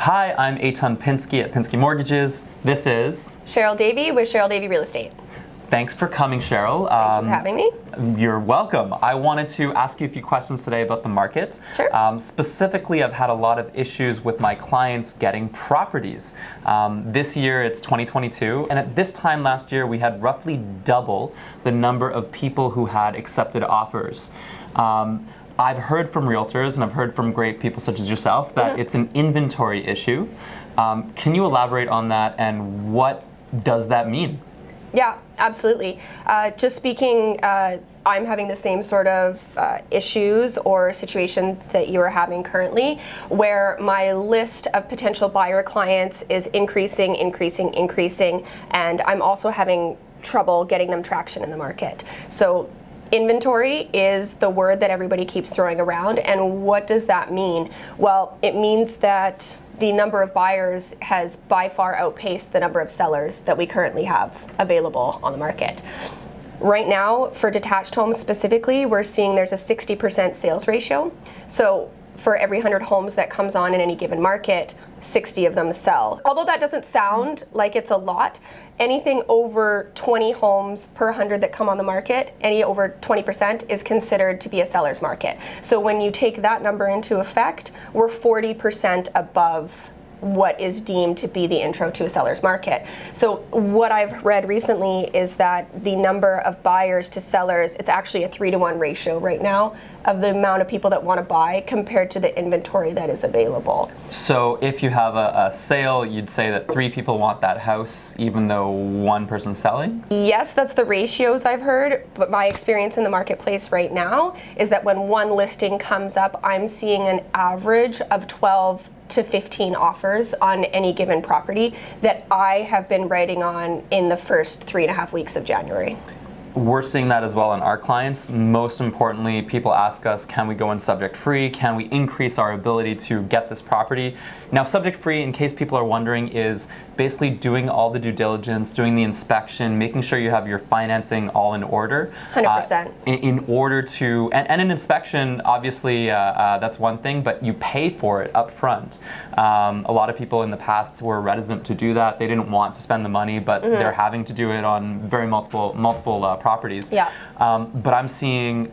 Hi, I'm Eitan Pinsky at Pinsky Mortgages. This is Cheryl Davies with Cheryl Davies Real Estate. Thanks for coming, Cheryl. Thank you for having me. You're welcome. I wanted to ask you a few questions today about the market. Sure. Specifically, I've had a lot of issues with my clients getting properties. This year, it's 2022, and at this time last year, we had roughly double the number of people who had accepted offers. I've heard from realtors and I've heard from great people such as yourself that it's an inventory issue. Can you elaborate on that and what does that mean? Yeah, absolutely. Just speaking, I'm having the same sort of issues or situations that you are having currently, where my list of potential buyer clients is increasing, and I'm also having trouble getting them traction in the market. So inventory is the word that everybody keeps throwing around, and what does that mean? Well, it means that the number of buyers has by far outpaced the number of sellers that we currently have available on the market. Right now, for detached homes specifically, we're seeing there's a 60% sales ratio. So for every 100 homes that comes on in any given market, 60 of them sell. Although that doesn't sound like it's a lot, anything over 20 homes per 100 that come on the market, any over 20% is considered to be a seller's market. So when you take that number into effect, we're 40% above what is deemed to be the intro to a seller's market. So what I've read recently is that the number of buyers to sellers, it's actually a 3-to-1 ratio right now of the amount of people that want to buy compared to the inventory that is available. So if you have a sale, you'd say that 3 people want that house even though 1 person's selling? Yes, that's the ratios I've heard, but my experience in the marketplace right now is that when one listing comes up, I'm seeing an average of 12 to 15 offers on any given property that I have been writing on in the first 3.5 weeks of January. We're seeing that as well in our clients. Most importantly, people ask us, can we go in subject free? Can we increase our ability to get this property? Now, subject free, in case people are wondering, is basically doing all the due diligence, doing the inspection, making sure you have your financing all in order. 100%. In order to, and an inspection, obviously, that's one thing, but you pay for it up front. A lot of people in the past were reticent to do that. They didn't want to spend the money, but they're having to do it on very multiple properties. Yeah. But I'm seeing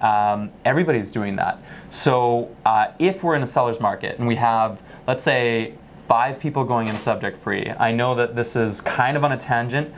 everybody's doing that. So if we're in a seller's market and we have, let's say, 5 people going in subject free, I know that this is kind of on a tangent.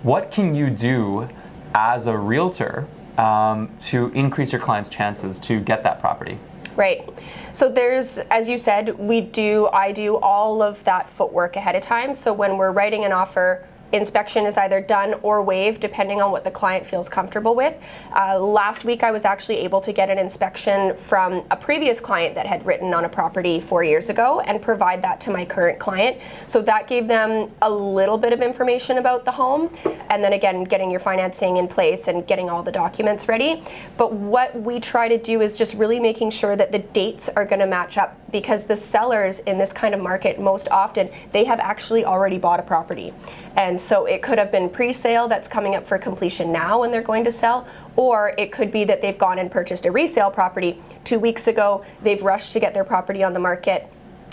What can you do as a realtor to increase your client's chances to get that property? Right. So there's, as you said, I do all of that footwork ahead of time. So when we're writing an offer, inspection is either done or waived depending on what the client feels comfortable with. Last week I was actually able to get an inspection from a previous client that had written on a property 4 years ago and provide that to my current client. So that gave them a little bit of information about the home, and then again getting your financing in place and getting all the documents ready. But what we try to do is just really making sure that the dates are going to match up, because the sellers in this kind of market, most often they have actually already bought a property. And so it could have been pre-sale that's coming up for completion now and they're going to sell, or it could be that they've gone and purchased a resale property 2 weeks ago, they've rushed to get their property on the market,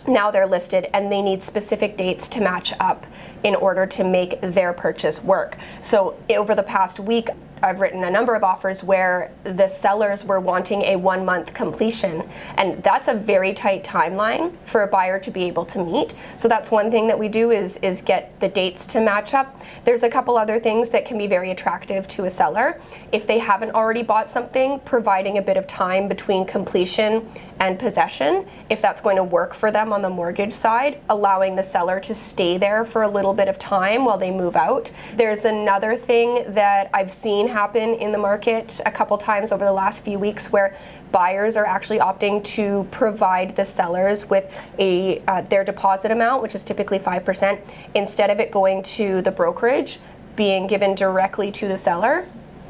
now they're listed and they need specific dates to match up in order to make their purchase work. So over the past week, I've written a number of offers where the sellers were wanting a 1-month completion, and that's a very tight timeline for a buyer to be able to meet. So that's one thing that we do is get the dates to match up. There's a couple other things that can be very attractive to a seller. If they haven't already bought something, providing a bit of time between completion and possession, if that's going to work for them on the mortgage side, allowing the seller to stay there for a little bit of time while they move out. There's another thing that I've seen happen in the market a couple times over the last few weeks where buyers are actually opting to provide the sellers with their deposit amount, which is typically 5%, instead of it going to the brokerage, being given directly to the seller.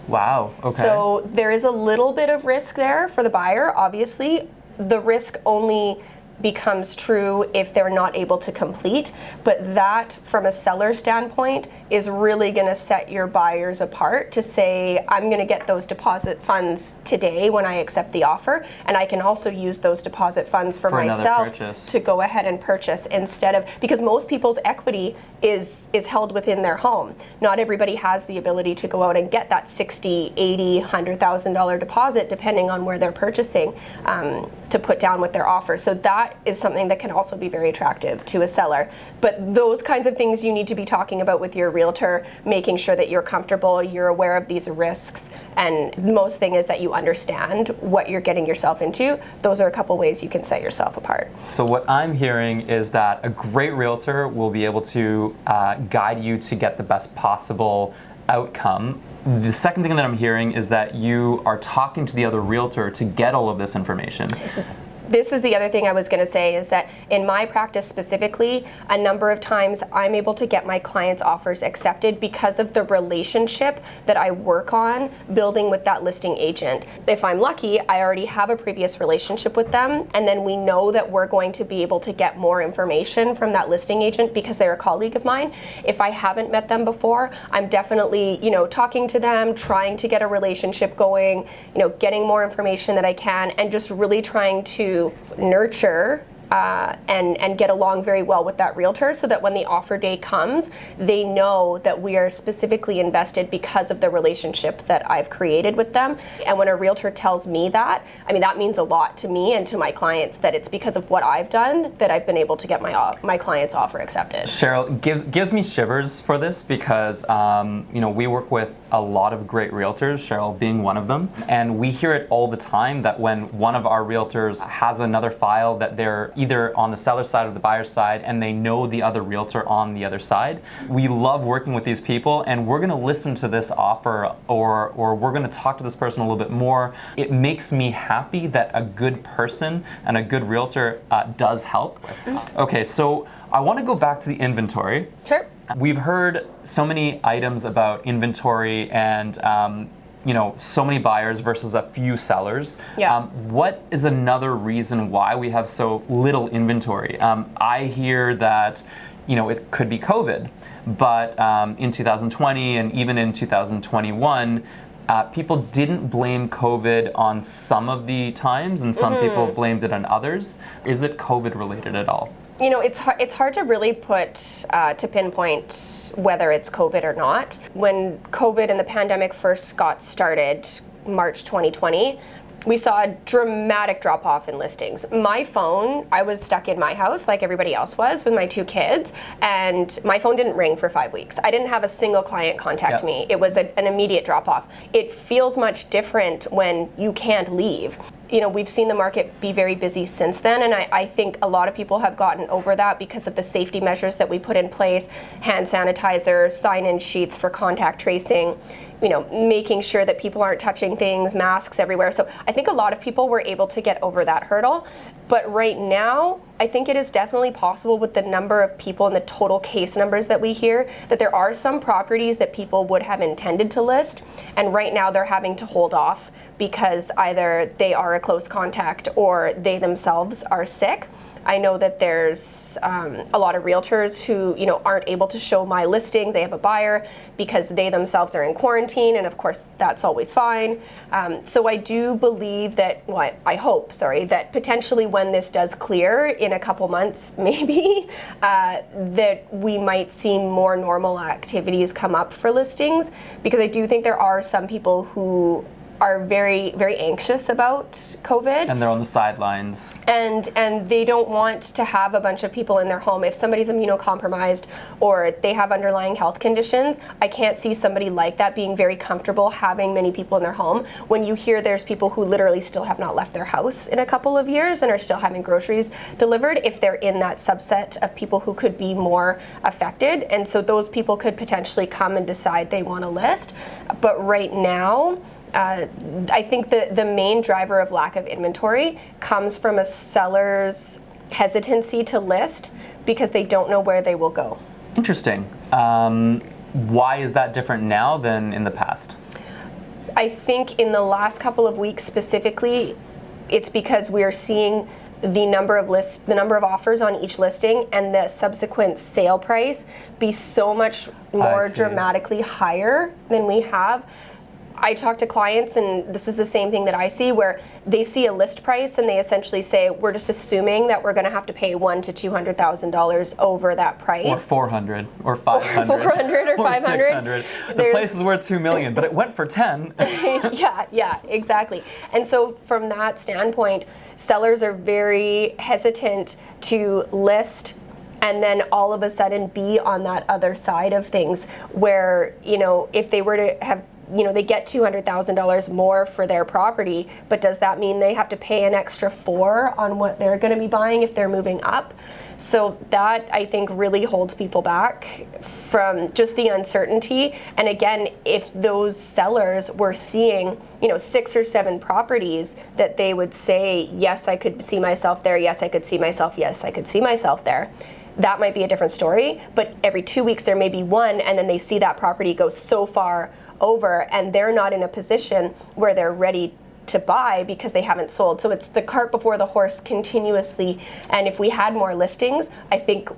Wow, okay. So there is a little bit of risk there for the buyer, obviously. The risk only becomes true if they're not able to complete. But that, from a seller standpoint, is really going to set your buyers apart to say, I'm going to get those deposit funds today when I accept the offer, and I can also use those deposit funds for myself to go ahead and purchase instead of, because most people's equity is held within their home. Not everybody has the ability to go out and get that $60,000, $80,000, $100,000 deposit, depending on where they're purchasing, to put down with their offer. So that is something that can also be very attractive to a seller. But those kinds of things you need to be talking about with your realtor, making sure that you're comfortable, you're aware of these risks, and most thing is that you understand what you're getting yourself into. Those are a couple ways you can set yourself apart. So what I'm hearing is that a great realtor will be able to guide you to get the best possible outcome. The second thing that I'm hearing is that you are talking to the other realtor to get all of this information. This is the other thing I was going to say, is that in my practice specifically, a number of times I'm able to get my clients' offers accepted because of the relationship that I work on building with that listing agent. If I'm lucky, I already have a previous relationship with them, and then we know that we're going to be able to get more information from that listing agent because they're a colleague of mine. If I haven't met them before, I'm definitely, talking to them, trying to get a relationship going, getting more information that I can, and just really trying to nurture and get along very well with that realtor, so that when the offer day comes, they know that we are specifically invested because of the relationship that I've created with them. And when a realtor tells me that, that means a lot to me and to my clients, that it's because of what I've done that I've been able to get my client's offer accepted. Cheryl, gives me shivers for this because we work with a lot of great realtors, Cheryl being one of them, and we hear it all the time that when one of our realtors has another file that they're either on the seller side or the buyer side, and they know the other realtor on the other side. We love working with these people, and we're gonna listen to this offer, or we're gonna talk to this person a little bit more. It makes me happy that a good person and a good realtor does help. Okay, so I wanna go back to the inventory. Sure. We've heard so many items about inventory and so many buyers versus a few sellers. Yeah. What is another reason why we have so little inventory? I hear that, it could be COVID, but in 2020 and even in 2021, people didn't blame COVID on some of the times, and some people blamed it on others. Is it COVID related at all? It's hard to really to pinpoint whether it's COVID or not. When COVID and the pandemic first got started, March 2020, we saw a dramatic drop off in listings. My phone, I was stuck in my house like everybody else was with my 2 kids, and my phone didn't ring for 5 weeks. I didn't have a single client contact me. It was an immediate drop off. It feels much different when you can't leave. We've seen the market be very busy since then, and I think a lot of people have gotten over that because of the safety measures that we put in place, hand sanitizer, sign-in sheets for contact tracing, making sure that people aren't touching things, masks everywhere. So I think a lot of people were able to get over that hurdle. But right now, I think it is definitely possible, with the number of people and the total case numbers that we hear, that there are some properties that people would have intended to list, and right now they're having to hold off because either they are a close contact or they themselves are sick. I know that there's a lot of realtors who aren't able to show my listing. They have a buyer because they themselves are in quarantine, and of course that's always fine. So I do believe that, I hope that potentially when this does clear in a couple months, maybe, that we might see more normal activities come up for listings, because I do think there are some people who are very, very anxious about COVID. And they're on the sidelines. And they don't want to have a bunch of people in their home. If somebody's immunocompromised or they have underlying health conditions, I can't see somebody like that being very comfortable having many people in their home. When you hear there's people who literally still have not left their house in a couple of years and are still having groceries delivered, if they're in that subset of people who could be more affected. And so those people could potentially come and decide they want to list. But right now, I think the main driver of lack of inventory comes from a seller's hesitancy to list because they don't know where they will go. Interesting. Why is that different now than in the past? I think in the last couple of weeks specifically, it's because we are seeing the number of offers on each listing and the subsequent sale price be so much more dramatically higher than we have. I talk to clients, and this is the same thing that I see, where they see a list price and they essentially say, we're just assuming that we're going to have to pay $100,000 to $200,000 over that price. Or 400, or 500, or 400, or 500. 600. The place is worth $2 million, but it went for 10. Yeah, exactly. And so from that standpoint, sellers are very hesitant to list and then all of a sudden be on that other side of things where, if they were to have, they get $200,000 more for their property, but does that mean they have to pay an extra $4,000 on what they're going to be buying if they're moving up? So that, I think, really holds people back from just the uncertainty. And again, if those sellers were seeing, 6 or 7 properties that they would say, yes, I could see myself there, yes, I could see myself, yes, I could see myself there, that might be a different story. But every 2 weeks there may be one, and then they see that property go so far over and they're not in a position where they're ready to buy because they haven't sold. So it's the cart before the horse continuously. And if we had more listings, I think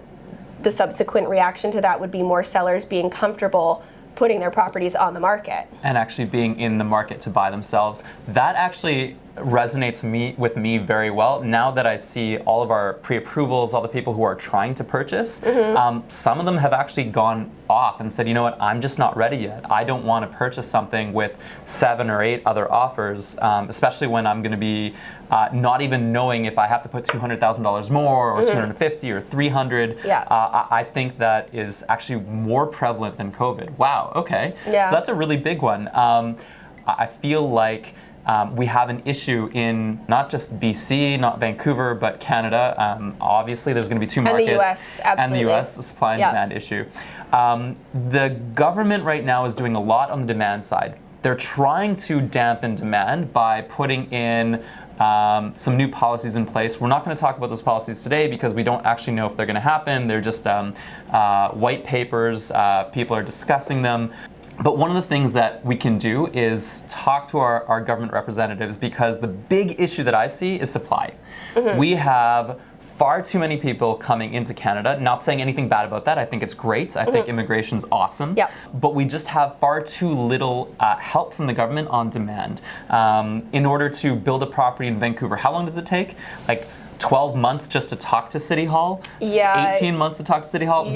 the subsequent reaction to that would be more sellers being comfortable putting their properties on the market. And actually being in the market to buy themselves. That actually resonates with me very well. Now that I see all of our pre-approvals, all the people who are trying to purchase, some of them have actually gone off and said, you know what, I'm just not ready yet. I don't want to purchase something with 7 or 8 other offers, especially when I'm going to be not even knowing if I have to put $200,000 more or $250 or $300. Yeah. I think that is actually more prevalent than COVID. Wow, okay. Yeah. So that's a really big one. I feel like we have an issue in not just BC, not Vancouver, but Canada. Obviously, there's going to be 2 markets. And the US, absolutely. And the US, the supply and demand issue. The government right now is doing a lot on the demand side. They're trying to dampen demand by putting in some new policies in place. We're not going to talk about those policies today because we don't actually know if they're going to happen. They're just white papers. People are discussing them. But one of the things that we can do is talk to our government representatives, because the big issue that I see is supply. We have far too many people coming into Canada. Not saying anything bad about that. I think it's great. I think immigration's awesome. Yep. But we just have far too little help from the government on demand. In order to build a property in Vancouver, how long does it take? Like 12 months just to talk to City Hall? Yeah. 18 months to talk to City Hall?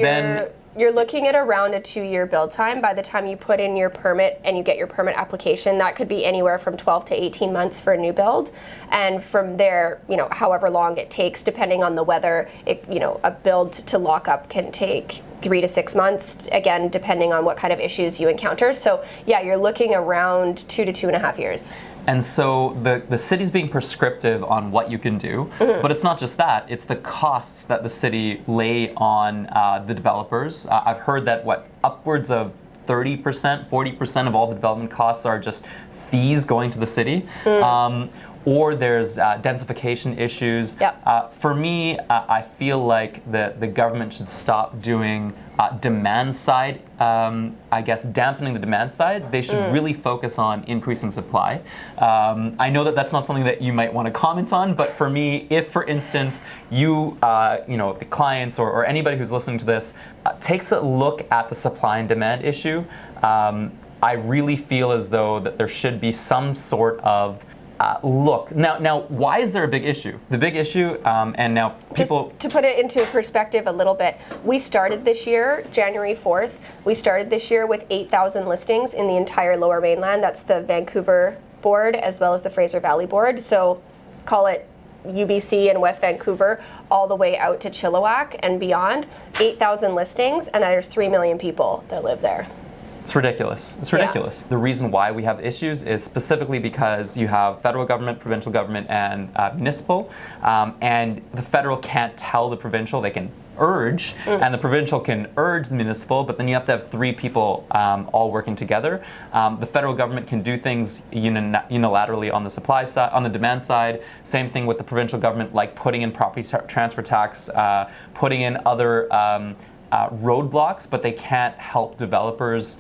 You're looking at around a 2-year build time. By the time you put in your permit and you get your permit application, that could be anywhere from 12 to 18 months for a new build. And from there, however long it takes, depending on the weather, a build to lock up can take 3 to 6 months, again, depending on what kind of issues you encounter. So yeah, you're looking around 2 to 2.5 years. And so the city's being prescriptive on what you can do, but it's not just that, it's the costs that the city lay on the developers. I've heard that upwards of 30%, 40% of all the development costs are just fees going to the city. Or there's densification issues. Yep. For me, I feel like the government should stop doing demand side, dampening the demand side. They should really focus on increasing supply. I know that that's not something that you might want to comment on, but for me, if, for instance, the clients or anybody who's listening to this takes a look at the supply and demand issue, I really feel as though that there should be some sort of look. Now, why is there a big issue? The big issue, and now people... Just to put it into perspective a little bit, we started this year, January 4th, we started this year with 8,000 listings in the entire Lower Mainland. That's the Vancouver board as well as the Fraser Valley board. So call it UBC and West Vancouver all the way out to Chilliwack and beyond. 8,000 listings, and there's 3 million people that live there. It's ridiculous. It's ridiculous. Yeah. The reason why we have issues is specifically because you have federal government, provincial government, and municipal, and the federal can't tell the provincial. They can urge, and the provincial can urge the municipal, but then you have to have 3 people all working together. The federal government can do things unilaterally on the supply side, on the demand side. Same thing with the provincial government, like putting in property transfer tax, putting in other roadblocks, but they can't help developers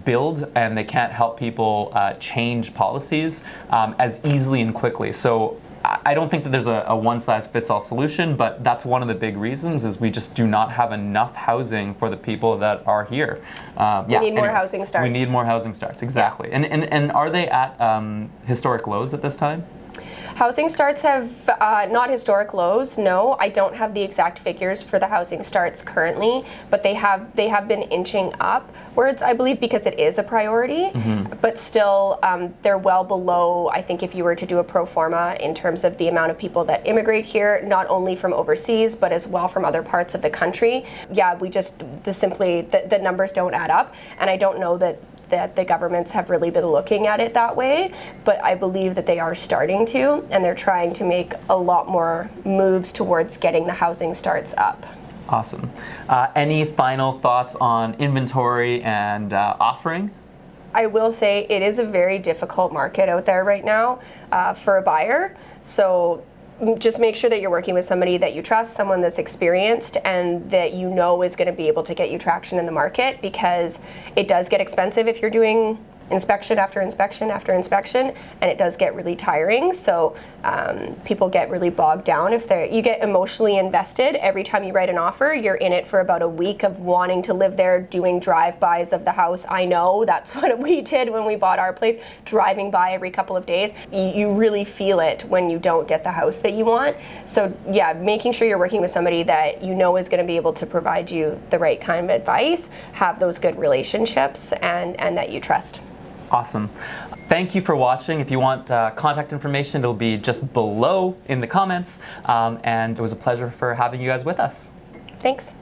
build, and they can't help people change policies as easily and quickly. So I don't think that there's a one-size-fits-all solution, but that's one of the big reasons is we just do not have enough housing for the people that are here. We need more housing starts. We need more housing starts, exactly. Yeah. And are they at historic lows at this time? Housing starts have not historic lows, no. I don't have the exact figures for the housing starts currently, but they have been inching upwards, I believe, because it is a priority. But still, they're well below, I think, if you were to do a pro forma in terms of the amount of people that immigrate here, not only from overseas, but as well from other parts of the country. Yeah, we just, the numbers don't add up, and I don't know that the governments have really been looking at it that way, but I believe that they are starting to, and they're trying to make a lot more moves towards getting the housing starts up. Awesome. Any final thoughts on inventory and offering? I will say it is a very difficult market out there right now for a buyer. So just make sure that you're working with somebody that you trust, someone that's experienced, and that you know is going to be able to get you traction in the market, because it does get expensive if you're doing inspection after inspection after inspection, and it does get really tiring. So people get really bogged down if you get emotionally invested. Every time you write an offer, you're in it for about a week of wanting to live there, doing drive-bys of the house. I know that's what we did when we bought our place, driving by every couple of days. You really feel it when you don't get the house that you want. So yeah, making sure you're working with somebody that you know is going to be able to provide you the right kind of advice, have those good relationships, and that you trust. Awesome. Thank you for watching. If you want contact information, it'll be just below in the comments. And it was a pleasure for having you guys with us. Thanks.